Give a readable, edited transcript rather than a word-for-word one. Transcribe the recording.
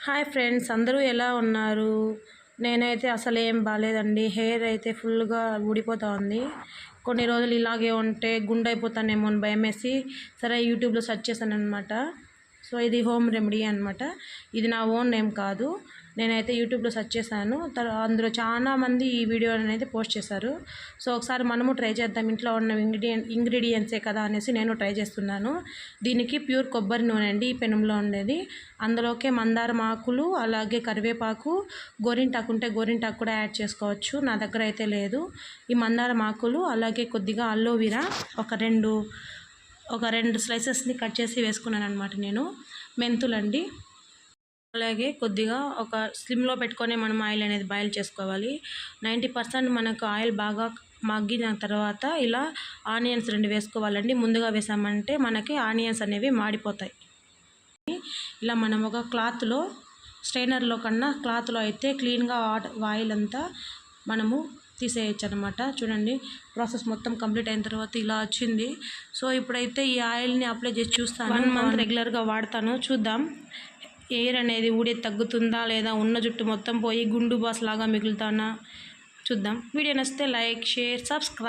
Hi friends, అందరూ ఎలా ఉన్నారు? నేనైతే అసలు ఏం బాలేదండి. హెయిర్ అయితే ఫుల్గా ఊడిపోతూ ఉంది. కొన్ని రోజులు ఇలాగే ఉంటే గుండైపోతానేమో అని భయమేసి సరే యూట్యూబ్లో సెర్చ్ చేశాను అనమాట. సో ఇది హోమ్ రెమెడీ అనమాట. ఇది నా ఓన్ నేమ్ కాదు. నేనైతే యూట్యూబ్లో సెర్చ్ చేశాను. అందులో చాలామంది ఈ వీడియో అనేది పోస్ట్ చేశారు. సో ఒకసారి మనము ట్రై చేద్దాం, ఇంట్లో ఉన్న ఇంగ్రీడియంట్సే కదా అనేసి నేను ట్రై చేస్తున్నాను. దీనికి ప్యూర్ కొబ్బరి నూనె అండి, ఈ పెనంలో ఉండేది. అందులోకే మందారం ఆకులు, అలాగే కరివేపాకు, గోరింటాకు ఉంటే గోరింటాకు కూడా యాడ్ చేసుకోవచ్చు. నా దగ్గర అయితే లేదు. ఈ మందారం ఆకులు, అలాగే కొద్దిగా అల్లోవెరా ఒక రెండు స్లైసెస్ని కట్ చేసి వేసుకున్నాను అనమాట నేను. మెంతులండి, అలాగే కొద్దిగా ఒక స్లిమ్లో పెట్టుకొని మనం ఆయిల్ అనేది బాయిల్ చేసుకోవాలి. 90% మనకు ఆయిల్ బాగా మగ్గిన తర్వాత ఇలా ఆనియన్స్ 2 వేసుకోవాలండి. ముందుగా వేసామంటే మనకి ఆనియన్స్ అనేవి మాడిపోతాయి. ఇలా మనం ఒక క్లాత్లో, స్ట్రైనర్లో కన్నా క్లాత్లో అయితే క్లీన్గా ఆయిల్ అంతా మనము తీసేయచ్చు అనమాట. చూడండి, ప్రాసెస్ మొత్తం కంప్లీట్ అయిన తర్వాత ఇలా వచ్చింది. సో ఇప్పుడైతే ఈ ఆయిల్ని అప్లై చేసి చూస్తాను. 1 మంత్ రెగ్యులర్గా వాడతాను. చూద్దాం హెయిర్ అనేది ఊడేది తగ్గుతుందా లేదా, ఉన్న జుట్టు మొత్తం పోయి గుండు బాస్ లాగా మిగులుతానా చూద్దాం. వీడియో నచ్చితే లైక్, షేర్, సబ్స్క్రైబ్.